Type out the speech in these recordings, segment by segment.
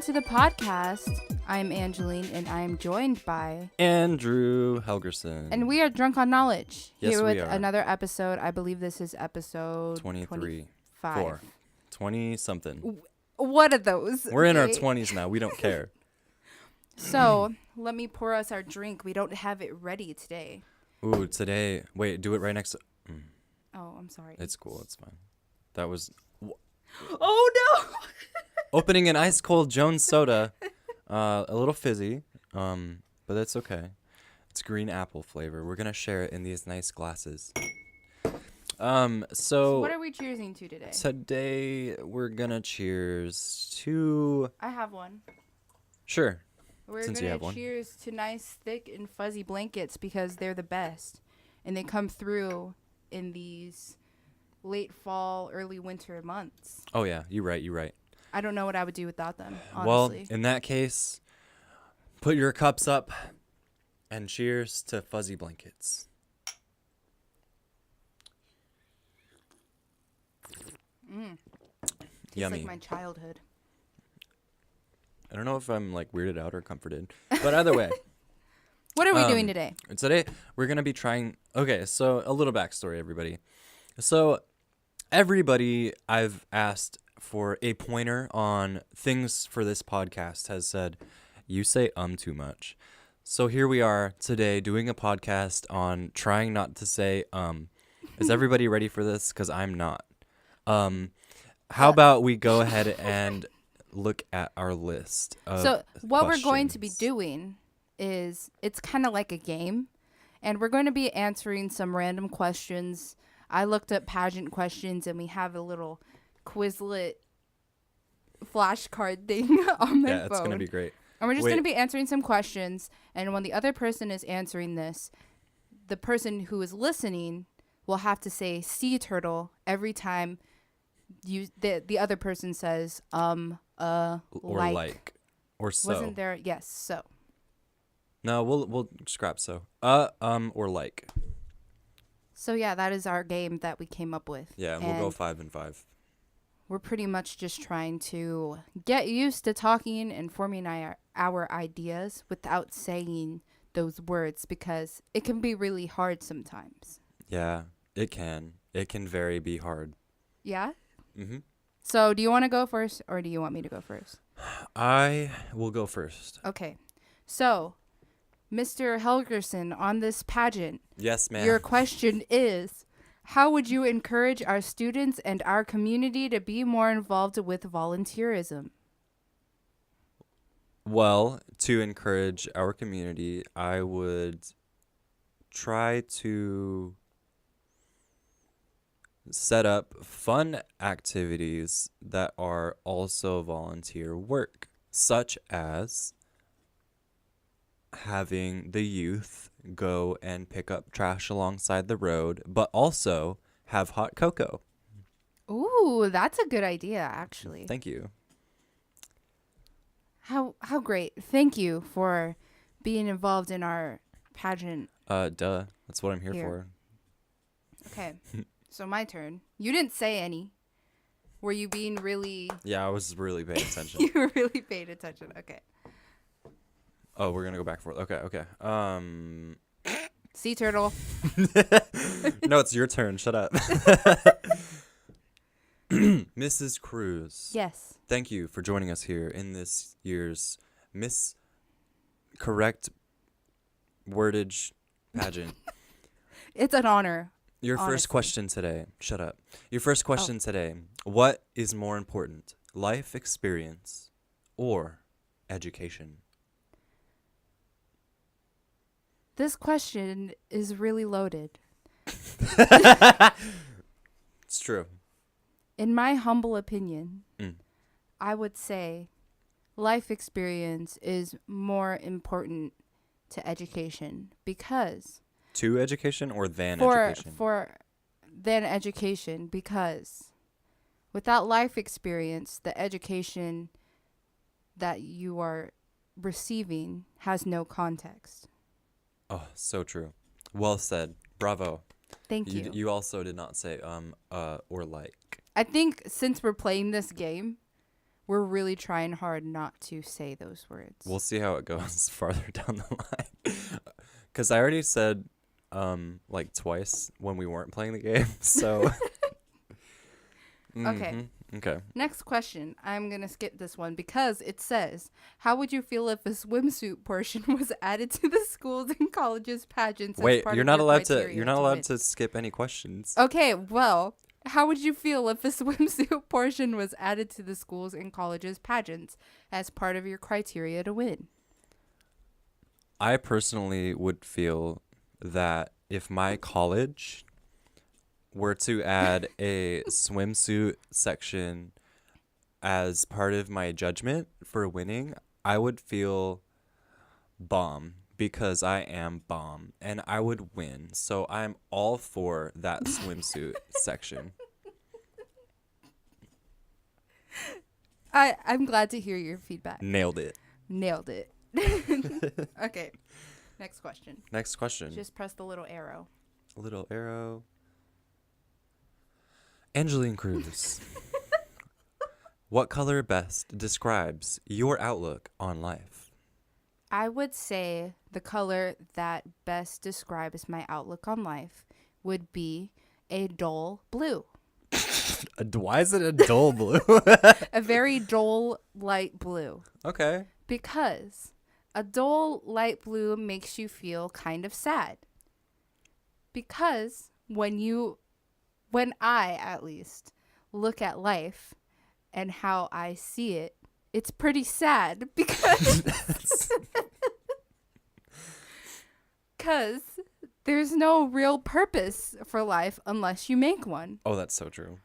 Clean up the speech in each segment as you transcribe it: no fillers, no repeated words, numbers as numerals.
to the podcast. I'm Angeline, and I'm joined by Andrew Helgerson. And we are Drunk on Knowledge. Yes, here we with are. another episode. I believe this is episode 23. 25. 20-something. What are those? We're in our 20s now. We don't care. So, let me pour us our drink. We don't have it ready today. Ooh, today. Wait, do it right next to... Oh, I'm sorry. It's cool. It's fine. That was... Oh, no! Opening an ice-cold Jones soda. A little fizzy, but that's okay. It's green apple flavor. We're going to share it in these nice glasses. So what are we cheersing to today? Today, we're going to cheers to... I have one. Sure. We're Since you have going one. to cheers to nice, thick, and fuzzy blankets because they're the best. And they come through in these late fall, early winter months. Oh, yeah. You're right. I don't know what I would do without them, Well, honestly. in that case, put your cups up and cheers to fuzzy blankets. Yummy. It's like my childhood. I don't know if I'm like weirded out or comforted, but either way. What are we doing today? Today, we're going to be trying... Okay, so a little backstory, everybody. So everybody I've asked for a pointer on things for this podcast has said, you say too much. So here we are today doing a podcast on trying not to say Is everybody ready for this? Because I'm not. How about we go ahead and look at our list of So what we're going to be questions. doing is it's kind of like a game. And we're going to be answering some random questions. I looked up pageant questions, and we have a little Quizlet flashcard thing on my phone. Yeah, it's going to be great. And we're just going to be answering some questions. And when the other person is answering this, the person who is listening will have to say sea turtle every time the other person says, Or like. Or so. Wasn't there? Yes, so. No, we'll scrap so. Or like. So, yeah, that is our game that we came up with. Yeah, and we'll go 5 and 5. We're pretty much just trying to get used to talking and forming our ideas without saying those words because it can be really hard sometimes. Yeah, it can. It can very be hard. Yeah? Mm-hmm. So do you want to go first or do you want me to go first? I will go first. Okay. So, Mr. Helgerson, on this pageant, Yes, ma'am. your question is, how would you encourage our students and our community to be more involved with volunteerism? Well, to encourage our community, I would try to set up fun activities that are also volunteer work, such as having the youth go and pick up trash alongside the road, but also have hot cocoa. Ooh, that's a good idea, actually. Thank you. How great. Thank you for being involved in our pageant. Duh. That's what I'm here Here. for. Okay. So my turn. You didn't say any. Were you being really... Yeah, I was really paying attention. You were really paying attention. Okay. Oh, we're gonna go back and forth. Okay. Sea turtle. No, it's your turn. Shut up. Mrs. Cruz. Yes. Thank you for joining us here in this year's Miss Correct Wordage pageant. It's an honor. Your Honestly. first question today. Shut up. Your first question today. What is more important, life experience or education? This question is really loaded. It's true. In my humble opinion, Mm. I would say life experience is more important to education because To education or than education? than education because without life experience, the education that you are receiving has no context. Oh, so true. Well said. Bravo. Thank you. You also did not say or like. I think since we're playing this game, we're really trying hard not to say those words. We'll see how it goes farther down the line. Because I already said like twice when we weren't playing the game. So. Okay. Okay. Next question. I'm going to skip this one because it says, how would you feel if a swimsuit portion was added to the schools and colleges pageants? Wait, as part you're of not your allowed criteria you're not allowed win? to skip any questions. Okay, well, how would you feel if a swimsuit portion was added to the schools and colleges pageants as part of your criteria to win? I personally would feel that if my college were to add a swimsuit section as part of my judgment for winning, I would feel bomb because I am bomb and I would win. So I'm all for that swimsuit section. I'm glad to hear your feedback. Nailed it. Nailed it. Okay, next question. Next question. Just press the little arrow. Little arrow. Angeline Cruz. What color best describes your outlook on life? I would say the color that best describes my outlook on life would be a dull blue. Why is it a dull blue? A very dull light blue. Okay. Because a dull light blue makes you feel kind of sad. Because when I, at least, look at life and how I see it, it's pretty sad because there's no real purpose for life unless you make one. Oh, that's so true.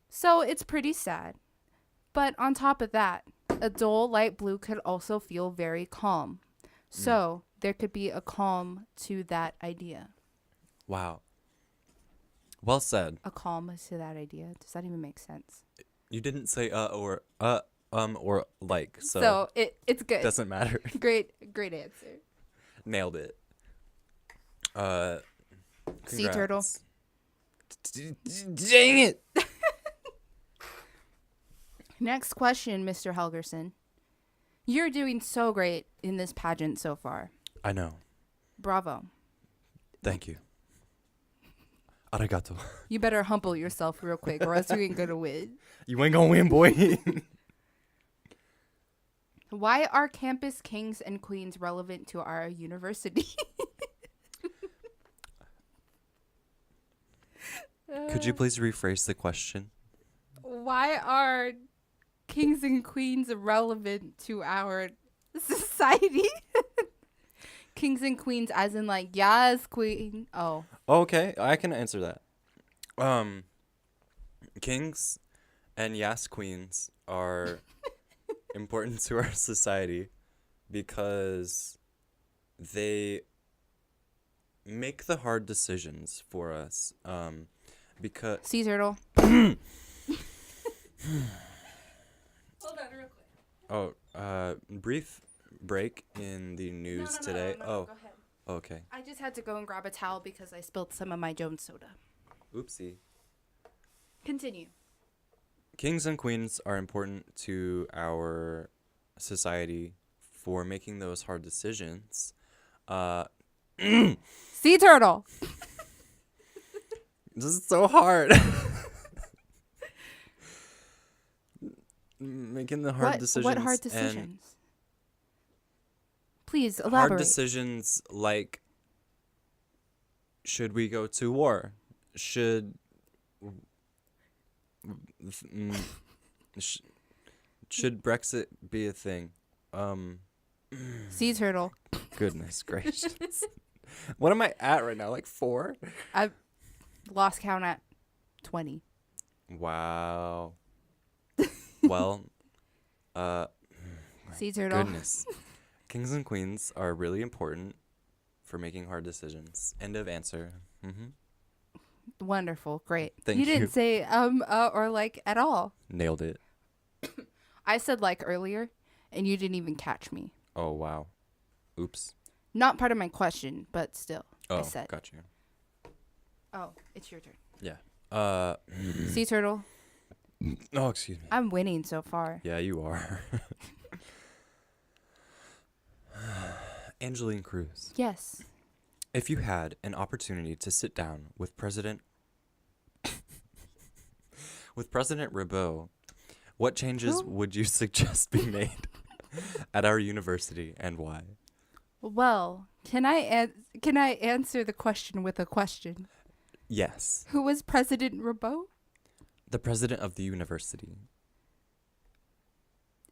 So it's pretty sad. But on top of that, a dull light blue could also feel very calm. So there could be a calm to that idea. Wow. Well said. A calm to that idea. Does that even make sense? You didn't say or like, So it's good. Doesn't matter. Great answer. Nailed it. Sea turtle. Dang it. Next question, Mr. Helgerson. You're doing so great in this pageant so far. I know. Bravo. Thank you. Arigato. You better humble yourself real quick or else you ain't gonna win. You ain't gonna win, boy. Why are campus kings and queens relevant to our university? Could you please rephrase the question? Why are kings and queens relevant to our society? Kings and queens as in like, yes, queen. Oh. Okay, I can answer that. Kings and yes queens are important to our society because they make the hard decisions for us. Because Sea turtle. Hold on real quick. brief break in the news today. No, go ahead. Okay. I just had to go and grab a towel because I spilled some of my Jones soda. Oopsie. Continue. Kings and queens are important to our society for making those hard decisions. Sea turtle. This is so hard. Making the hard decisions. What hard decisions? Please elaborate. Hard decisions like, should we go to war? Should Brexit be a thing? Sea turtle. Goodness gracious. What am I at right now? Like 4? I've lost count at 20. Wow. Well, Sea turtle. goodness. Kings and queens are really important for making hard decisions. End of answer. Mm-hmm. Wonderful. Great. Thank You you. didn't say or like at all. Nailed it. I said like earlier and you didn't even catch me. Oh, wow. Oops. Not part of my question, but still. Oh, I said. got you. Oh, it's your turn. Yeah. Sea turtle. Oh, excuse me. I'm winning so far. Yeah, you are. Angeline Cruz, Yes. if you had an opportunity to sit down with President Ribot, what changes Who? would you suggest be made at our university and why? Well, can I answer the question with a question? Yes. Who was President Rabot? The president of the university.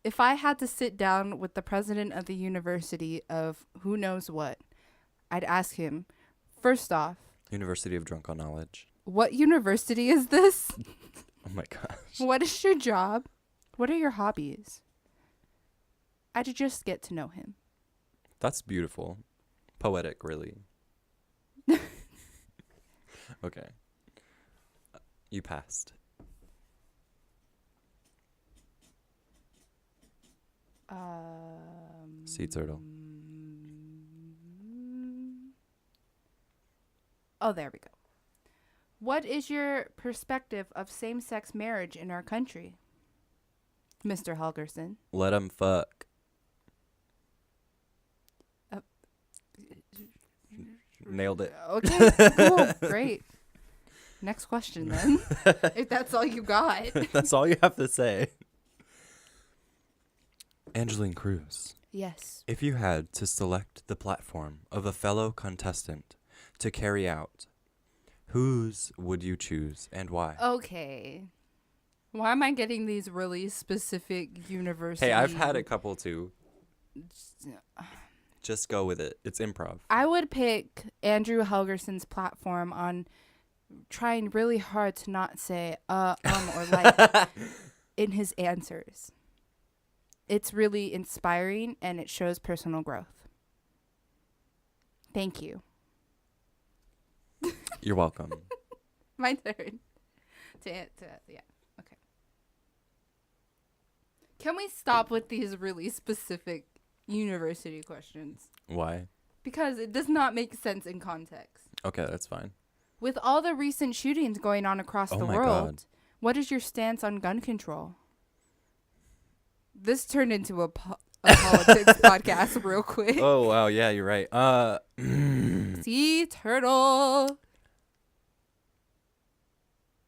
If I had to sit down with the president of the university of who knows what, I'd ask him, first off, University of Drunk on Knowledge. what university is this? Oh my gosh. What is your job? What are your hobbies? I'd just get to know him. That's beautiful. Poetic, really. Okay. You passed. Sea turtle. Oh, there we go. What is your perspective of same-sex marriage in our country, Mr. Helgerson? Let 'em fuck. Nailed it. Okay, cool, great. Next question then. If that's all you got. That's all you have to say. Angeline Cruz, Yes. if you had to select the platform of a fellow contestant to carry out, whose would you choose and why? Okay. Why am I getting these really specific university? Hey, I've had a couple too. Just go with it. It's improv. I would pick Andrew Helgerson's platform on trying really hard to not say or like in his answers. It's really inspiring and it shows personal growth. Thank you. You're welcome. My turn. Yeah. Okay. Can we stop with these really specific university questions? Why? Because it does not make sense in context. Okay, that's fine. With all the recent shootings going on across the my world, God. what is your stance on gun control? This turned into a politics podcast real quick. Oh, wow. Yeah, you're right. Sea turtle.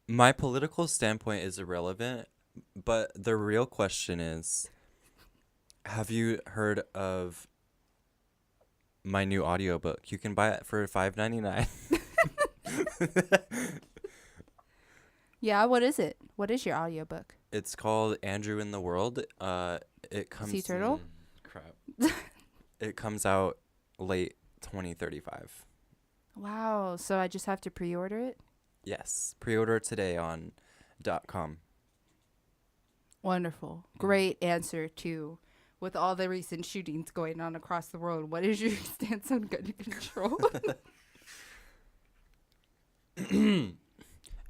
My political standpoint is irrelevant, but the real question is, have you heard of my new audiobook? You can buy it for $5.99. Yeah, what is it? What is your audiobook? It's called Andrew in the World. It comes Sea turtle? Crap. It comes out late 2035. Wow, so I just have to pre-order it? Yes. Pre-order today on .com. Wonderful. Great answer to with all the recent shootings going on across the world. What is your stance on gun control?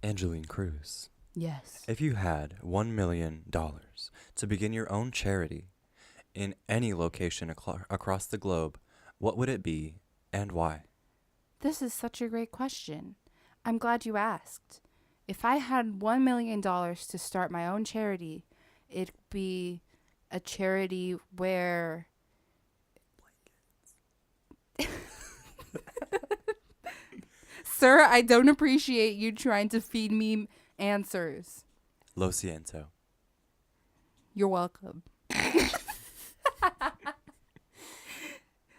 Angeline Cruz, Yes. if you had $1 million to begin your own charity in any location across the globe, what would it be and why? This is such a great question. I'm glad you asked. If I had $1 million to start my own charity, it'd be a charity where Sir, I don't appreciate you trying to feed me answers. Lo siento. You're welcome.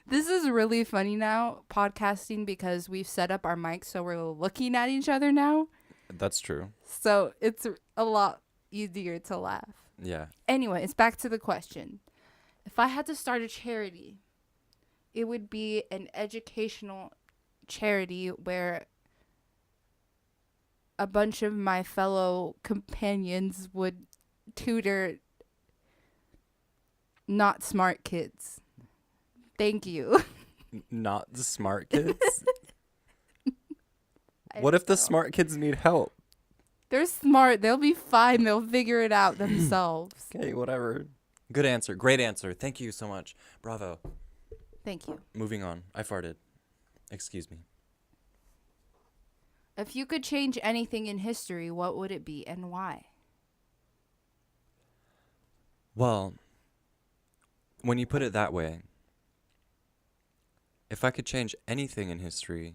This is really funny now, podcasting, because we've set up our mics so we're looking at each other now. That's true. So it's a lot easier to laugh. Yeah. Anyways, back to the question. If I had to start a charity, it would be an educational charity where a bunch of my fellow companions would tutor not smart kids. Thank you. Not the smart kids? I What if the don't know. smart kids need help? They're smart. They'll be fine. They'll figure it out themselves. Okay, whatever. Good answer. Great answer. Thank you so much. Bravo. Thank you. Moving on. I farted. Excuse me. If you could change anything in history, what would it be and why? Well, when you put it that way, if I could change anything in history,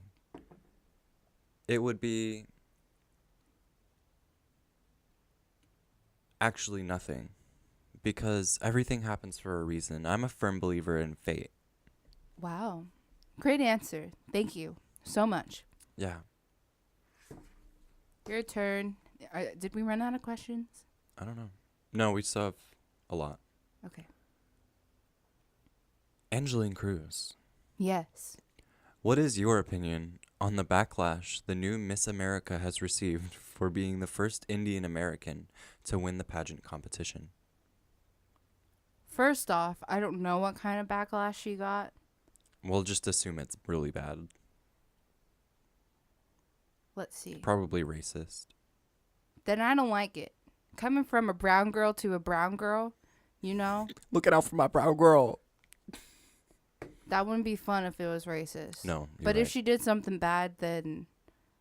it would be actually nothing. Because everything happens for a reason. I'm a firm believer in fate. Wow. Great answer. Thank you so much. Yeah. Your turn. Did we run out of questions? I don't know. No, we still have a lot. Okay. Angeline Cruz, Yes. what is your opinion on the backlash the new Miss America has received for being the first Indian American to win the pageant competition? First off, I don't know what kind of backlash she got. We'll just assume it's really bad. Let's see. Probably racist. Then I don't like it. Coming from a brown girl to a brown girl, you know, Looking out for my brown girl. that wouldn't be fun if it was racist. No, But if she did something bad, then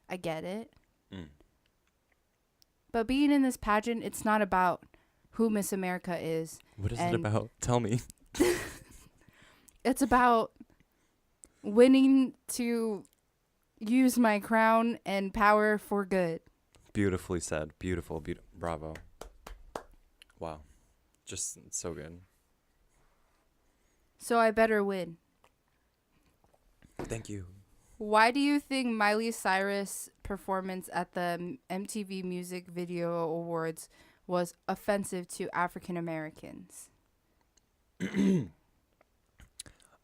I get it. Mm. But being in this pageant, it's not about who Miss America is. What is it about? Tell me. It's about winning to use my crown and power for good. Beautifully said. Beautiful. Bravo. Wow. Just so good. So I better win. Thank you. Why do you think Miley Cyrus' performance at the MTV Music Video Awards was offensive to African Americans?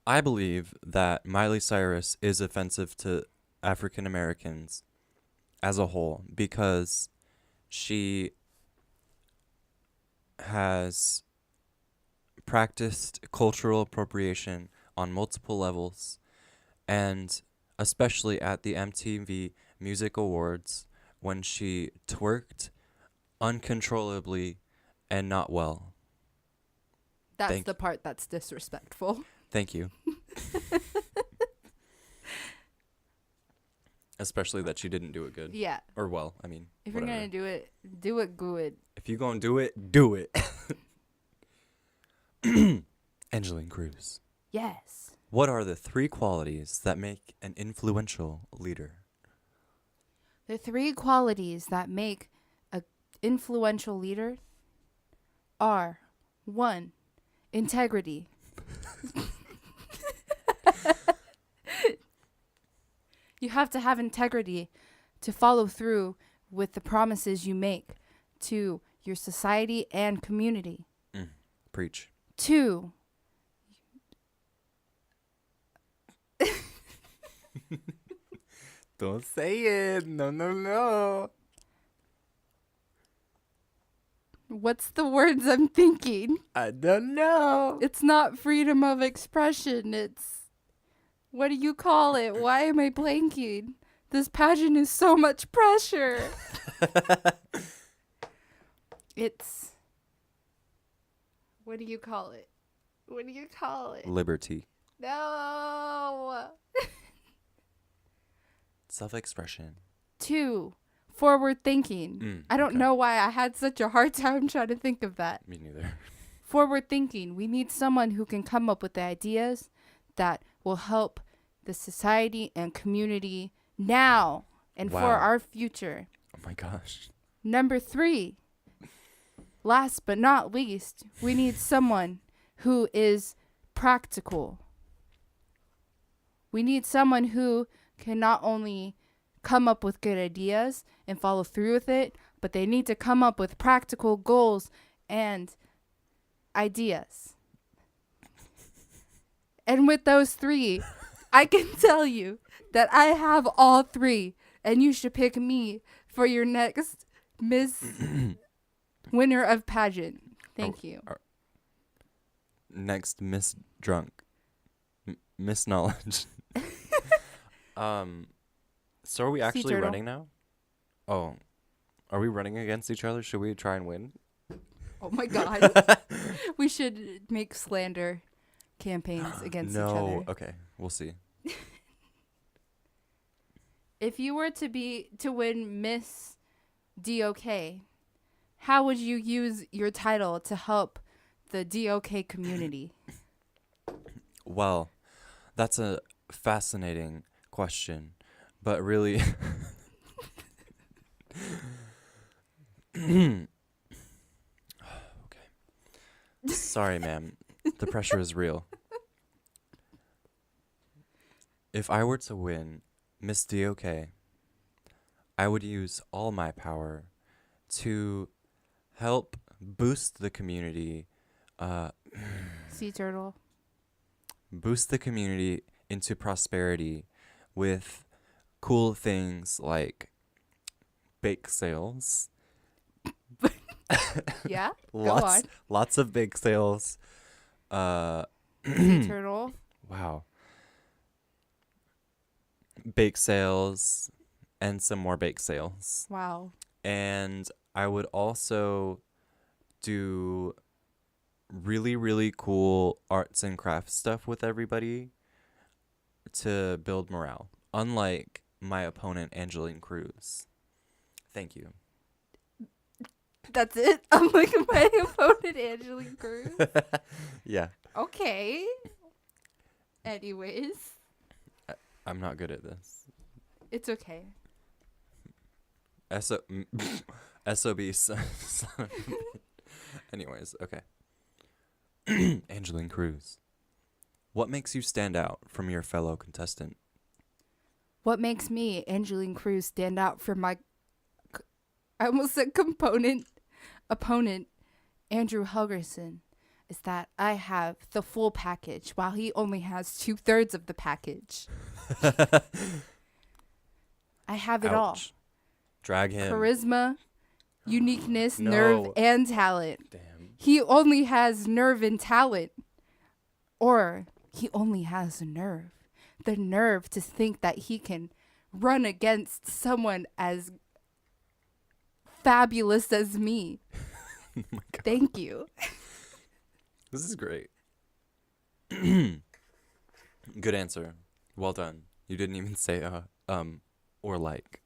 I believe that Miley Cyrus is offensive to African Americans as a whole because she has practiced cultural appropriation on multiple levels, and especially at the MTV Music Awards when she twerked uncontrollably and not well. That's the part that's disrespectful. Thank you. Especially that she didn't do it good. Yeah. Or well, I mean. If whatever. you're going to do it good. If you're going to do it. Angeline Cruz. Yes. What are the 3 qualities that make an influential leader? The 3 qualities that make an influential leader are 1, integrity. You have to have integrity to follow through with the promises you make to your society and community. Preach. 2, Don't say it. No. what's the words I'm thinking? I don't know. It's not freedom of expression. It's, what do you call it? Why am I blanking? This pageant is so much pressure. It's, what do you call it? What do you call it? Liberty. No. Self-expression. 2, forward thinking. I don't know why I had such a hard time trying to think of that. Me neither. Forward thinking. We need someone who can come up with the ideas that will help the society and community now and for our future. Oh my gosh. Number 3, last but not least, we need someone who is practical. We need someone who can not only come up with good ideas and follow through with it, but they need to come up with practical goals and ideas. And with those 3, I can tell you that I have all 3, and you should pick me for your next Miss winner of pageant. Thank you. Next, Miss Drunk. Miss Knowledge. So are we actually turtle. running now? Oh. Are we running against each other? Should we try and win? Oh my God. We should make slander campaigns against each other. No. Okay. We'll see. If you were to win Miss DOK, how would you use your title to help the DOK community? Well, that's a fascinating question, but really, okay. Sorry, ma'am. The pressure is real. If I were to win Miss DOK, I would use all my power to help boost the community, uh, Sea turtle. boost the community into prosperity with cool things like bake sales. Yeah. Go lots on. lots of bake sales. Sea turtle. Wow. Bake sales and some more bake sales. Wow. And I would also do really, really cool arts and crafts stuff with everybody to build morale. Unlike my opponent, Angeline Cruz. Thank you. That's it. I'm like my opponent, Angeline Cruz. Yeah. Okay. Anyways, I'm not good at this. it's okay. SOB. Anyways, okay. Angeline Cruz. What makes you stand out from your fellow contestant? What makes me, Angeline Cruz, stand out from my, I almost said opponent, Andrew Helgerson, is that I have the full package while he only has 2/3 of the package. I have it all. Ouch. Drag him. Charisma, uniqueness, No. nerve, and talent. Damn. He only has nerve and talent. Or he only has nerve. The nerve to think that he can run against someone as fabulous as me. Oh my God. Thank you. This is great. Good answer. Well done. You didn't even say or like.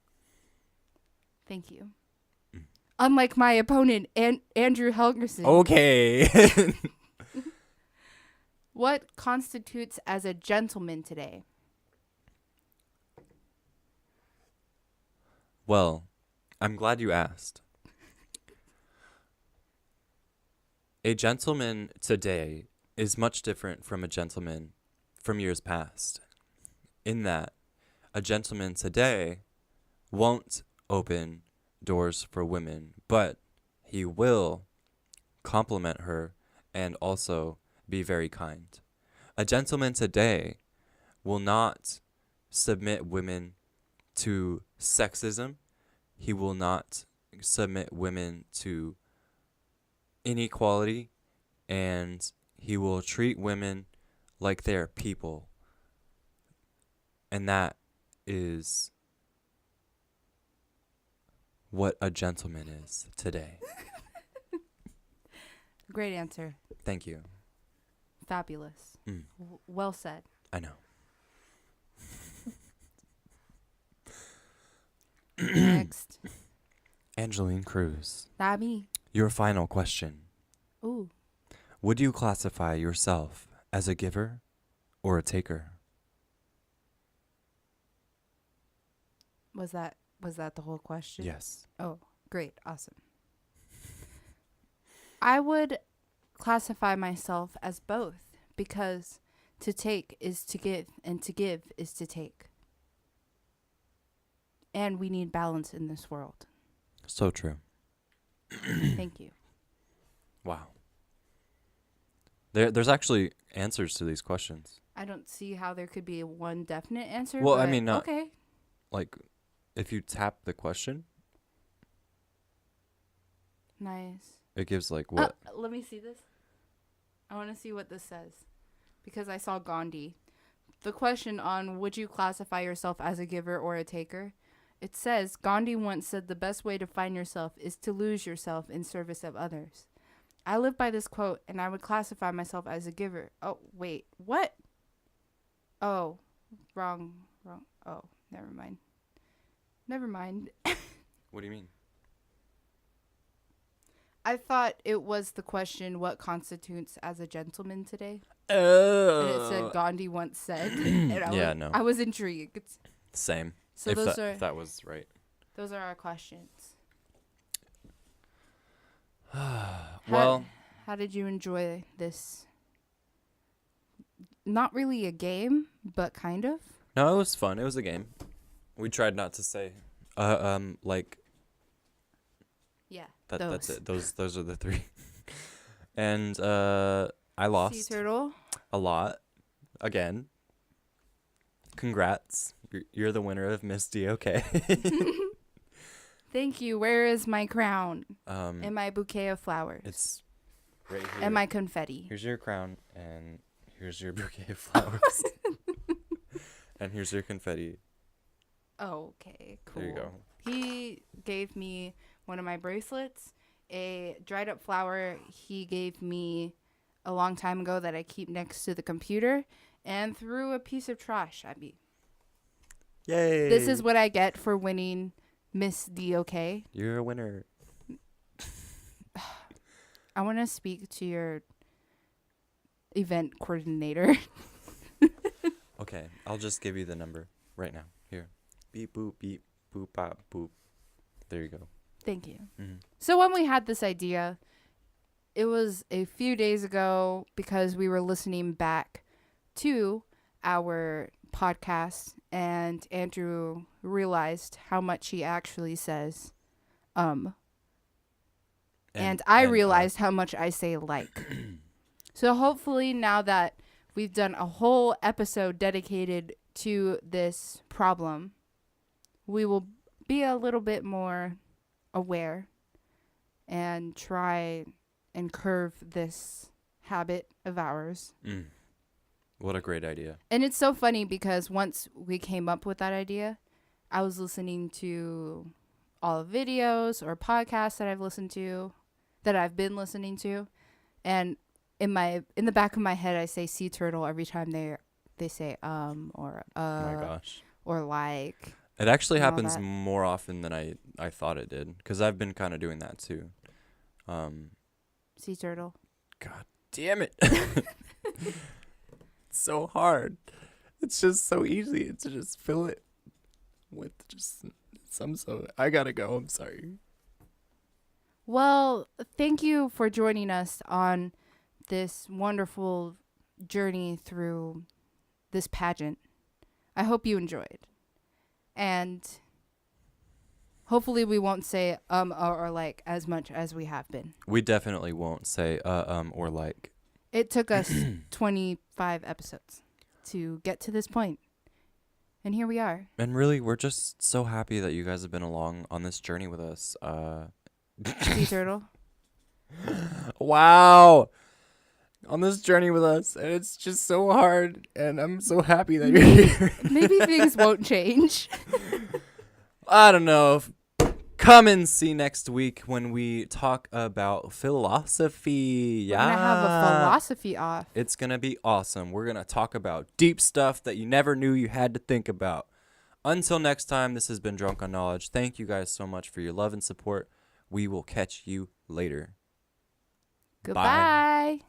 Thank you. Unlike my opponent, Andrew Helgerson. Okay. What constitutes as a gentleman today? Well, I'm glad you asked. A gentleman today is much different from a gentleman from years past, in that a gentleman today won't open doors for women, but he will compliment her and also be very kind. A gentleman today will not submit women to sexism. He will not submit women to inequality, and he will treat women like they're people. And that is what a gentleman is today. Great answer. Thank you. Fabulous. Mm, Well said. I know. Next. Angeline Cruz, Not me. your final question. Ooh. Would you classify yourself as a giver or a taker? Was that the whole question? Yes. Oh, great. Awesome. I would classify myself as both because to take is to give and to give is to take. And we need balance in this world. So true. Thank you. Wow. There's actually answers to these questions. I don't see how there could be one definite answer. Well, I but mean, not- okay. Like, if you tap the question, Nice. it gives like what? Let me see this. I want to see what this says because I saw Gandhi. The question on would you classify yourself as a giver or a taker? It says Gandhi once said the best way to find yourself is to lose yourself in service of others. I live by this quote and I would classify myself as a giver. Oh, wait. What? Oh, wrong. Oh, never mind. Never mind. What do you mean? I thought it was the question, what constitutes as a gentleman today? Oh. And it said Gandhi once said. And Yeah, no. I was intrigued. Same. So if that was right. Those are our questions. Well, how did you enjoy this? Not really a game, but kind of. no, it was fun. It was a game. We tried not to say, like Yeah, that's it. Those are the three. And I lost Sea turtle. a lot again. Congrats, you're the winner of Miss DOK. Thank you. Where is my crown? And And my bouquet of flowers? it's right here. And my confetti? Here's your crown, and here's your bouquet of flowers, and here's your confetti. Oh, okay, cool. There you go. He gave me one of my bracelets, a dried up flower he gave me a long time ago that I keep next to the computer, and threw a piece of trash at me. Yay! This is what I get for winning Miss DOK. You're a winner. I want to speak to your event coordinator. Okay, I'll just give you the number right now. Here. Beep, boop, beep, boop, bop, boop. There you go. Thank you. Mm-hmm. So when we had this idea, it was a few days ago because we were listening back to our podcast and Andrew realized how much he actually says and I realized how much I say like. So hopefully now that we've done a whole episode dedicated to this problem, we will be a little bit more aware and try and curve this habit of ours. What a great idea. And it's so funny because once we came up with that idea, I was listening to all the videos or podcasts that I've been listening to, and in the back of my head I say sea turtle every time they say or Oh my gosh. or like. It actually and all happens that. more often than I thought it did, because I've been kind of doing that too. Sea turtle. God damn it. It's so hard. It's just so easy to just fill it with just some I gotta go. I'm sorry. Well, thank you for joining us on this wonderful journey through this pageant. I hope you enjoyed. And hopefully we won't say or like as much as we have been. We definitely won't say or like. It took us 25 episodes to get to this point. And here we are. And really, we're just so happy that you guys have been along on this journey with us. Sea turtle. Wow. On this journey with us. And it's just so hard. And I'm so happy that you're here. Maybe things won't change. I don't know. Come and see next week when we talk about philosophy. We're going to have a philosophy off. It's going to be awesome. We're going to talk about deep stuff that you never knew you had to think about. Until next time, this has been Drunk on Knowledge. Thank you guys so much for your love and support. We will catch you later. Goodbye. Bye.